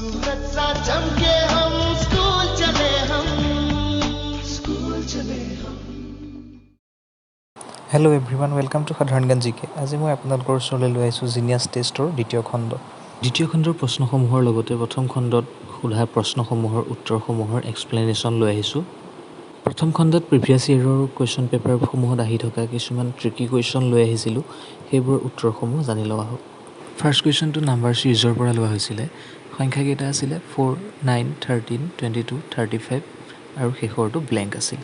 सूरज सा चमके हम स्कूल चले हम হেল্ল' এভৰিৱান ৱেলকাম টু সাধাৰণ জ্ঞান জিকে। আজি মই আপোনালোকৰ ওচৰলৈ লৈ আহিছোঁ জিনিয়াছ টেষ্টৰ দ্বিতীয় খণ্ডৰ প্ৰশ্নসমূহৰ লগতে প্ৰথম খণ্ডত সোধা প্ৰশ্নসমূহৰ উত্তৰসমূহৰ এক্সপ্লেনেশ্যন লৈ আহিছোঁ। প্ৰথম খণ্ডত প্ৰিভিয়াছ ইয়েৰৰ কুৱেশ্যন পেপাৰসমূহত আহি থকা কিছুমান ট্ৰিকি কুৱেশ্যন লৈ আহিছিলোঁ, সেইবোৰৰ উত্তৰসমূহ জানি লোৱা হওক। ফাৰ্ষ্ট কুৱেশ্যনটো নাম্বাৰ ছিৰিজৰ পৰা লোৱা হৈছিলে। সংখ্যাকেইটা আছিলে 4, 9, 13, 22, 35 আৰু শেষৰটো ব্লেংক আছিল।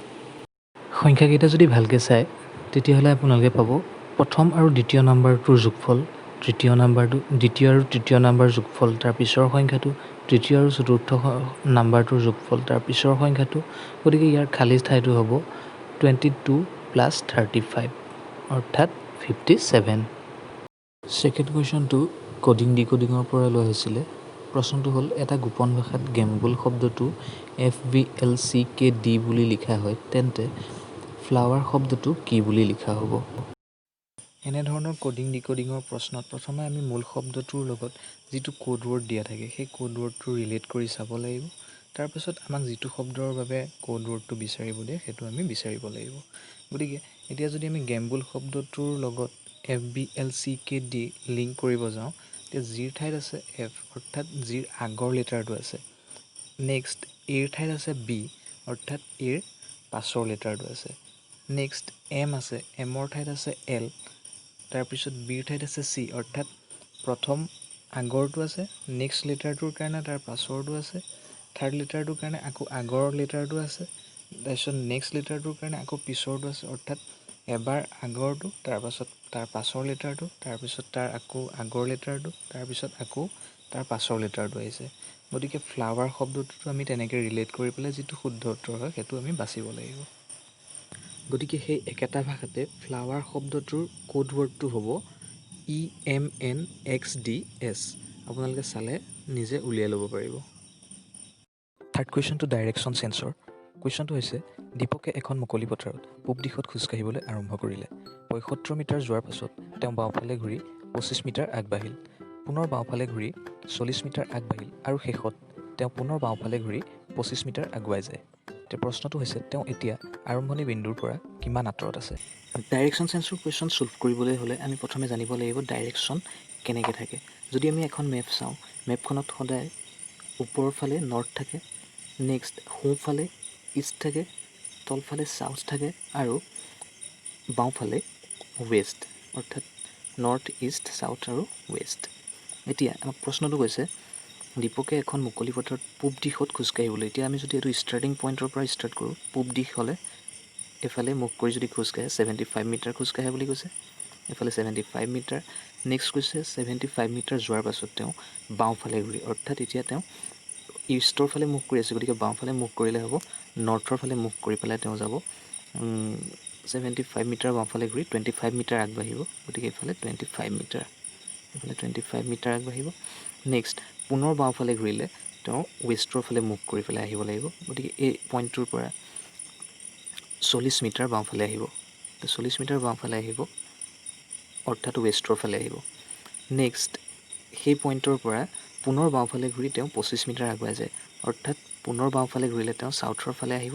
সংখ্যাকেইটা যদি ভালকৈ চায় তেতিয়াহ'লে আপোনালোকে পাব প্ৰথম আৰু দ্বিতীয় নাম্বাৰটোৰ যোগফল, দ্বিতীয় আৰু তৃতীয় নাম্বাৰ যোগফল, তাৰ পিছৰ সংখ্যাটো তৃতীয় আৰু চতুৰ্থ নাম্বাৰটোৰ যোগফল, তাৰ পিছৰ সংখ্যাটো। গতিকে ইয়াৰ খালী ঠাইটো হ'ব 22 + 35 অৰ্থাৎ 57। ছেকেণ্ড কুৱেশ্যনটো কডিং ডিকডিঙৰ পৰা লোৱা হৈছিলে। প্ৰশ্নটো হ'ল এটা গোপন ভাষাত গেম্বল শব্দটো FVLCKD বুলি লিখা হয়, তেন্তে ফ্লাৱাৰ শব্দটো কি বুলি লিখা হ'ব? এনেধৰণৰ কডিং ডিকডিঙৰ প্ৰশ্নত প্ৰথমে আমি মূল শব্দটোৰ লগত যিটো কোড ৱৰ্ড দিয়া থাকে সেই কোড ৱৰ্ডটো ৰিলেট কৰি চাব লাগিব। তাৰপিছত আমাক যিটো শব্দৰ বাবে কোড ৱৰ্ডটো বিচাৰিব দিয়ে সেইটো আমি বিচাৰিব লাগিব। গতিকে এতিয়া যদি আমি গেম্বল শব্দটোৰ লগত FVLCKD লিংক কৰিব যাওঁ, তেতিয়া জিৰ ঠাইত আছে F অৰ্থাৎ জিৰ আগৰ লেটাৰটো আছে। নেক্সট এৰ ঠাইত আছে B অৰ্থাৎ এৰ পাছৰ লেটাৰটো আছে। নেক্সট এম আছে, এমৰ ঠাইত আছে L, তাৰপিছত বিৰ ঠাইত আছে C অৰ্থাৎ প্ৰথম আগৰটো আছে, নেক্সট লেটাৰটোৰ কাৰণে তাৰ পাছৰটো আছে, থাৰ্ড লেটাৰটোৰ কাৰণে আকৌ আগৰ লেটাৰটো আছে, তাৰপিছত নেক্সট লেটাৰটোৰ কাৰণে আকৌ পিছৰটো আছে অৰ্থাৎ এবাৰ আগৰটো, তাৰপাছত তাৰ পাছৰ লেটাৰটো, তাৰপিছত তাৰ আকৌ আগৰ লেটাৰটো, তাৰপিছত আকৌ তাৰ পাছৰ লেটাৰটো আহিছে। গতিকে ফ্লাৱাৰ শব্দটোতো আমি তেনেকৈ ৰিলেট কৰি পেলাই যিটো শুদ্ধ উত্তৰ হয় সেইটো আমি বাচিব লাগিব। গতিকে সেই একেটা ভাষাতে ফ্লাৱাৰ শব্দটোৰ কোড ৱৰ্ডটো হ'ব EMNXDS। আপোনালোকে চালে নিজে উলিয়াই ল'ব পাৰিব। থাৰ্ড কুৱেশ্যনটো ডাইৰেকশ্যন চেঞ্চৰ। কুৱেশ্যনটো হৈছে দীপকে এখন মুকলি পথাৰত পূব দিশত খোজকাঢ়িবলৈ আৰম্ভ কৰিলে। ৭৫ মিটাৰ যোৱাৰ পাছত তেওঁ বাওঁফালে ঘূৰি ২৫ মিটাৰ আগবাঢ়িল, পুনৰ বাওঁফালে ঘূৰি ৪০ মিটাৰ আগবাঢ়িল আৰু শেষত তেওঁ পুনৰ বাওঁফালে ঘূৰি ২৫ মিটাৰ আগুৱাই যায়। এতিয়া প্ৰশ্নটো হৈছে তেওঁ এতিয়া আৰম্ভণি বিন্দুৰ পৰা কিমান আঁতৰত আছে? ডাইৰেকশ্যন চেঞ্চৰ কুৱেশ্যন ছল্ভ কৰিবলৈ হ'লে আমি প্ৰথমে জানিব লাগিব ডাইৰেকশ্যন কেনেকৈ থাকে। যদি আমি এখন মেপ চাওঁ, মেপখনত সদায় ওপৰৰ ফালে নৰ্থ থাকে, নেক্সট সোঁফালে ইষ্ট থাকে, তলফালে ছাউথ থাকে আৰু বাওঁফালে ৱেষ্ট অৰ্থাৎ নৰ্থ, ইষ্ট, ছাউথ আৰু ৱেষ্ট। এতিয়া আমাক প্ৰশ্নটো কৈছে দীপকে এখন মুকলি পথাৰত পূব দিশত খোজকাঢ়িবলৈ। এতিয়া আমি যদি এইটো ষ্টাৰ্টিং পইণ্টৰ পৰা ষ্টাৰ্ট কৰোঁ, পূব দিশ হ'লে এফালে মুখ কৰি যদি খোজকাঢ়ে 75 মিটাৰ খোজকাঢ়ে বুলি কৈছে, এফালে 75 মিটাৰ। নেক্সট কৈছে 75 মিটাৰ যোৱাৰ পাছত তেওঁ বাওঁফালে ঘূৰি অৰ্থাৎ এতিয়া তেওঁ ইষ্টৰ ফালে মুখ কৰি আছে, গতিকে বাওঁফালে মুখ কৰিলে হ'ব, নৰ্থৰ ফালে মুখ কৰি পেলাই তেওঁ যাব 75 মিটাৰ বাওঁফালে ঘূৰি 25 মিটাৰ আগবাঢ়িব, গতিকে এইফালে 25 মিটাৰ, এইফালে 25 মিটাৰ আগবাঢ়িব। নেক্সট পুনৰ বাওঁফালে ঘূৰিলে তেওঁ ৱেষ্টৰ ফালে মুখ কৰি পেলাই আহিব লাগিব, গতিকে এই পইণ্টটোৰ পৰা 40 মিটাৰ বাওঁফালে আহিব, 40 মিটাৰ বাওঁফালে আহিব অৰ্থাৎ ৱেষ্টৰ ফালে আহিব। নেক্সট সেই পইণ্টৰ পৰা পুনৰ বাওঁফালে ঘূৰি তেওঁ 25 মিটাৰ আগুৱাই যায়, অৰ্থাৎ পুনৰ বাওঁফালে ঘূৰিলে তেওঁ ছাউথৰ ফালে আহিব।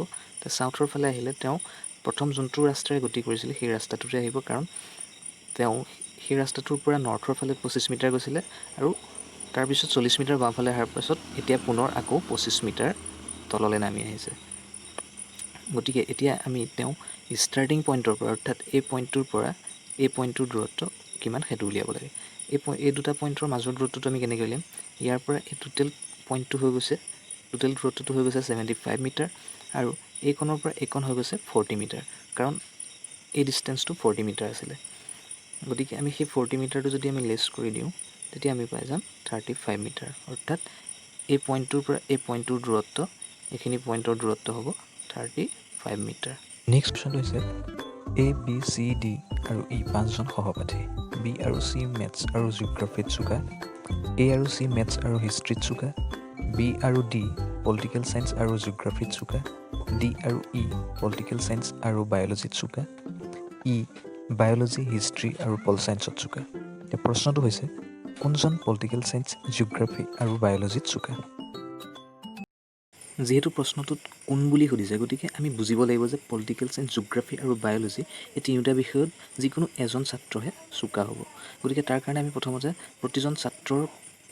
ছাউথৰ ফালে আহিলে তেওঁ প্ৰথম যোনটো ৰাস্তাৰে গতি কৰিছিলে সেই ৰাস্তাটোতে আহিব, কাৰণ তেওঁ সেই ৰাস্তাটোৰ পৰা নৰ্থৰ ফালে 25 মিটাৰ গৈছিলে আৰু তাৰপিছত 40 মিটাৰ বাওঁফালে অহাৰ পাছত এতিয়া পুনৰ আকৌ 25 মিটাৰ তললৈ নামি আহিছে। গতিকে এতিয়া আমি তেওঁ ষ্টাৰ্টিং পইণ্টৰ পৰা অৰ্থাৎ এই পইণ্টটোৰ পৰা এই পইণ্টটোৰ দূৰত্ব কিমান সেইটো উলিয়াব লাগে। এই দুটা পইণ্টৰ মাজৰ দূৰত্বটো আমি কেনেকৈ উলিয়াম? ইয়াৰ পৰা এই টোটেল পইণ্টটো হৈ গৈছে, টোটেল দূৰত্বটো হৈ গৈছে 75 মিটাৰ আৰু এইকণৰ পৰা এইকণ হৈ গৈছে 40 মিটাৰ, কাৰণ এই ডিষ্টেঞ্চটো 40 মিটাৰ আছিলে। গতিকে আমি সেই 40 মিটাৰটো যদি আমি লেছ কৰি দিওঁ তেতিয়া আমি পাই যাম 35 মিটাৰ, অৰ্থাৎ এই পইণ্টটোৰ পৰা এই পইণ্টটোৰ দূৰত্ব, এইখিনি পইণ্টৰ দূৰত্ব হ'ব 35 মিটাৰ। নেক্সট কুৱেশ্যনটো হৈছে ABCD আৰু ই 5জন সহপাঠী। বি আৰু চি মেথছ আৰু জিঅ'গ্ৰাফীত চোকা, এ আৰু চি মেথছ আৰু হিষ্ট্ৰীত চোকা, বি আৰু ডি পলিটিকেল ছায়েন্স আৰু জিঅ'গ্ৰাফীত চোকা, ডি আৰু ই পলিটিকেল ছায়েন্স আৰু বায়'লজিত চোকা, ই বায়'লজি, হিষ্ট্ৰী আৰু পল ছায়েন্সত চোকা। এতিয়া প্ৰশ্নটো হৈছে কোনজন পলিটিকেল ছায়েন্স, জিঅ'গ্ৰাফী আৰু বায়'লজিত চোকা? যিহেতু প্ৰশ্নটোত কোন বুলি সুধিছে গতিকে আমি বুজিব লাগিব যে পলিটিকেল চায়েন্স জিঅ'গ্ৰাফী আৰু বায়'লজি এই তিনিওটা বিষয়ত যিকোনো এজন ছাত্ৰহে চোকা হ'ব গতিকে তাৰ কাৰণে আমি প্ৰথমতে প্ৰতিজন ছাত্ৰৰ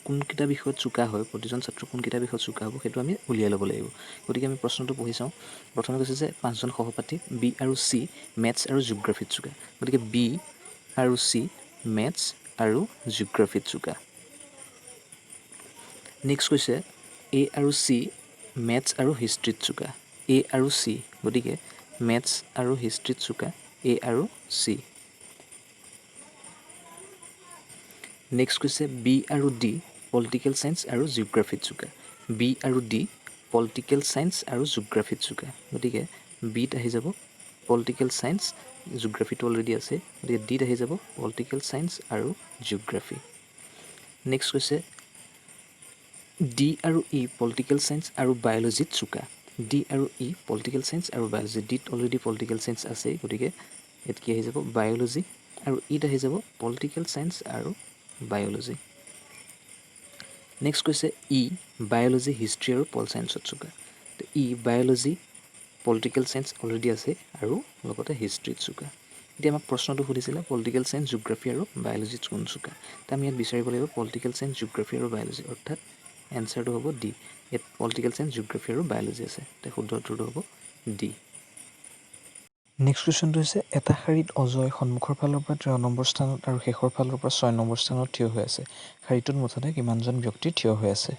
কোনকেইটা বিষয়ত চোকা হয় প্ৰতিজন ছাত্ৰ কোনকেইটা বিষয়ত চোকা হ'ব সেইটো আমি উলিয়াই ল'ব লাগিব গতিকে আমি প্ৰশ্নটো পঢ়ি চাওঁ প্ৰথমে কৈছে যে 5জন সহপাঠী বি আৰু চি মেথছ আৰু জিঅ'গ্ৰাফীত চোকা গতিকে বি আৰু চি মেথছ আৰু জিঅ'গ্ৰাফীত চোকা নেক্সট কৈছে এ আৰু চি মেথছ আৰু হিষ্ট্ৰীত চোকা এ আৰু চি গতিকে মেথছ আৰু হিষ্ট্ৰীত চোকা এ আৰু চি নেক্সট কৈছে বি আৰু ডি পলিটিকেল চায়েন্স আৰু জিঅ'গ্ৰাফীত চোকা বি আৰু ডি পলিটিকেল চায়েন্স আৰু জিঅ'গ্ৰাফীত চোকা গতিকে বিত আহি যাব পলিটিকেল চায়েন্স জিঅ'গ্ৰাফীটো অলৰেডি আছে গতিকে ডিত আহি যাব পলিটিকেল চায়েন্স আৰু জিঅ'গ্ৰাফী নেক্সট কৈছে ডি আৰু ই পলিটিকেল চায়েন্স আৰু বায়'লজিত চোকা ডি আৰু ই পলিটিকেল চায়েন্স আৰু বায়'লজি ডিত অলৰেডি পলিটিকেল চায়েন্স আছেই গতিকে ইয়াত কি আহি যাব বায়'লজি আৰু ইত আহি যাব পলিটিকেল চায়েন্স আৰু বায়'লজি নেক্সট কৈছে ই বায়'লজি হিষ্ট্ৰী আৰু পল চায়েন্সত চোকা ই বায়'লজি পলিটিকেল চায়েন্স অলৰেডি আছে আৰু লগতে হিষ্ট্ৰীত চোকা এতিয়া আমাক প্ৰশ্নটো সুধিছিলে পলিটিকেল চায়েন্স জিঅ'গ্ৰাফী আৰু বায়'লজিত কোন চোকা তো আমি ইয়াত বিচাৰিব লাগিব পলিটিকেল চায়েন্স জিঅ'গ্ৰাফী আৰু বায়'লজি অৰ্থাৎ এনচাৰটো হ'ব ডি ইয়াত পলিটিকেল চায়েন্স জিঅ'গ্ৰাফী আৰু বায়'লজি আছে তো শুদ্ধ উত্তৰটো হ'ব ডি নেক্সট কুৱেশ্যনটো হৈছে এটা শাৰীত অজয় সন্মুখৰ ফালৰ পৰা 13 নম্বৰ স্থানত আৰু শেষৰ ফালৰ পৰা 6 নম্বৰ স্থানত থিয় হৈ আছে শাৰীটোত মুঠতে কিমানজন ব্যক্তি থিয় হৈ আছে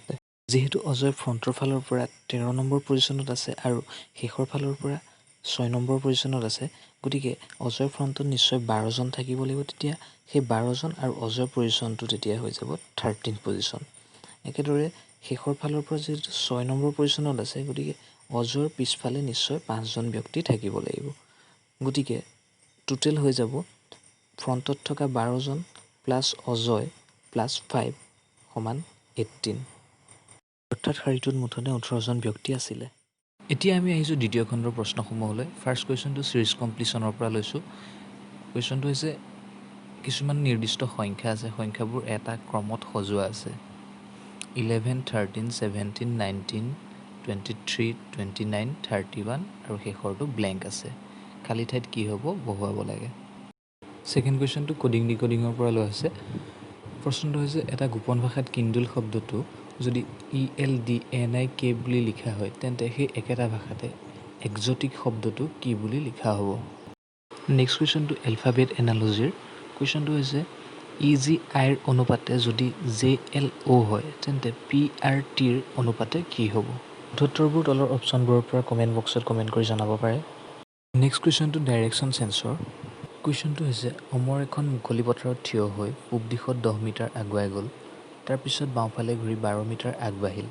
যিহেতু অজয় ফ্ৰণ্টৰ ফালৰ পৰা 13 নম্বৰ পজিশ্যনত আছে আৰু শেষৰ ফালৰ পৰা 6 নম্বৰ পজিশ্যনত আছে গতিকে অজয়ৰ ফ্ৰণ্টত নিশ্চয় 12জন থাকিব লাগিব তেতিয়া সেই 12জন আৰু অজয়ৰ পজিশ্যনটো তেতিয়া হৈ যাব 13 পজিশ্যন একেদৰে শেষৰ ফালৰ পৰা যিহেতু 6 নম্বৰ পজিশ্যনত আছে গতিকে অজয়ৰ পিছফালে নিশ্চয় 5জন ব্যক্তি থাকিব লাগিব গতিকে টোটেল হৈ যাব ফ্ৰণ্টত থকা 12জন প্লাছ অজয় প্লাছ 5 সমান 18 অৰ্থাৎ শাৰীটোত মুঠতে 18জন ব্যক্তি আছিলে এতিয়া আমি আহিছোঁ দ্বিতীয় খণ্ডৰ প্ৰশ্নসমূহলৈ ফাৰ্ষ্ট কুৱেশ্যনটো ছিৰিজ কমপ্লিশ্যনৰ পৰা লৈছোঁ কুৱেশ্যনটো হৈছে কিছুমান নিৰ্দিষ্ট সংখ্যা আছে সংখ্যাবোৰ এটা ক্ৰমত সজোৱা আছে 11, 13, 17, 19, 23, 29, 31 আৰু শেষৰটো ব্লেংক আছে খালী ঠাইত কি হ'ব বহুৱাব লাগে ছেকেণ্ড কুৱেশ্যনটো কোডিং ডিকোডিঙৰ পৰা লোৱা হৈছে প্ৰশ্নটো হৈছে এটা গোপন ভাষাত কিণ্ডল শব্দটো যদি ELDNIK বুলি লিখা হয় তেন্তে সেই একেটা ভাষাতে এক্সটিক শব্দটো কি বুলি লিখা হ'ব নেক্সট কুৱেশ্যনটো এলফাবেট এনালজিৰ কুৱেশ্যনটো হৈছে EGIৰ অনুপাতে যদি JLO হয় তেন্তে PRTৰ অনুপাতে কি হ'ব উত্তৰবোৰ তলৰ অপশ্যনবোৰৰ পৰা কমেণ্ট বক্সত কমেণ্ট কৰি জনাব পাৰে নেক্সট কুৱেশ্যনটো ডাইৰেকশ্যন চেঞ্চৰ কুৱেশ্যনটো হৈছে অমৰ এখন মুকলি পথাৰত থিয় হৈ পূব দিশত 10 মিটাৰ আগুৱাই গ'ল তাৰপিছত বাওঁফালে ঘূৰি 12 মিটাৰ আগবাঢ়িল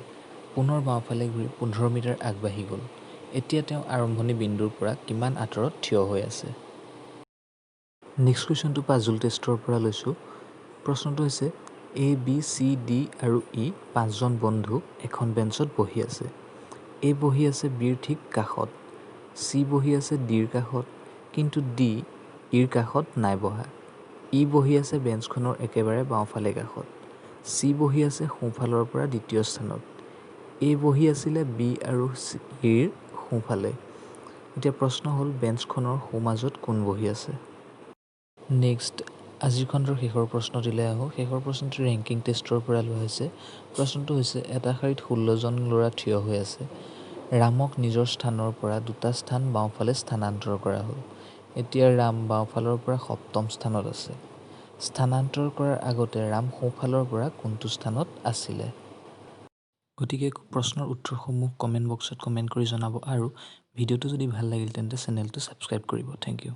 পুনৰ বাওঁফালে ঘূৰি 15 মিটাৰ আগবাঢ়ি গ'ল এতিয়া তেওঁ আৰম্ভণি বিন্দুৰ পৰা কিমান আঁতৰত থিয় হৈ আছে নেক্সট কুৱেশ্যনটো পাজল টেষ্টৰ পৰা লৈছোঁ প্ৰশ্নটো হৈছে ABCD আৰু E 5জন বন্ধু এখন বেঞ্চত বহি আছে A বহি আছে Bৰ ঠিক কাষত C বহি আছে Dৰ কাষত কিন্তু D ইৰ কাষত নাই বহা E বহি আছে বেঞ্চখনৰ একেবাৰে বাওঁফালে কাষত C বহি আছে সোঁফালৰ পৰা দ্বিতীয় স্থানত A বহি আছিলে B আৰু Cৰ সোঁফালে এতিয়া প্ৰশ্ন হ'ল বেঞ্চখনৰ সোঁমাজত কোন বহি আছে নেক্সট আজিৰ খণ্ডৰ শেষৰ প্ৰশ্নটিলৈ আহোঁ শেষৰ প্ৰশ্নটি ৰেংকিং টেষ্টৰ পৰা লোৱা হৈছে প্ৰশ্নটো হৈছে এটা শাৰীত 16জন ল'ৰা থিয় হৈ আছে ৰামক নিজৰ স্থানৰ পৰা 2টা স্থান বাওঁফালে স্থানান্তৰ কৰা হ'ল এতিয়া ৰাম বাওঁফালৰ পৰা 7ম স্থানত আছে স্থানান্তৰ কৰাৰ আগতে ৰাম সোঁফালৰ পৰা কোনটো স্থানত আছিলে গতিকে প্ৰশ্নৰ উত্তৰসমূহ কমেণ্ট বক্সত কমেণ্ট কৰি জনাব আৰু ভিডিঅ'টো যদি ভাল লাগিল তেন্তে চেনেলটো ছাবস্ক্ৰাইব কৰিব থেংক ইউ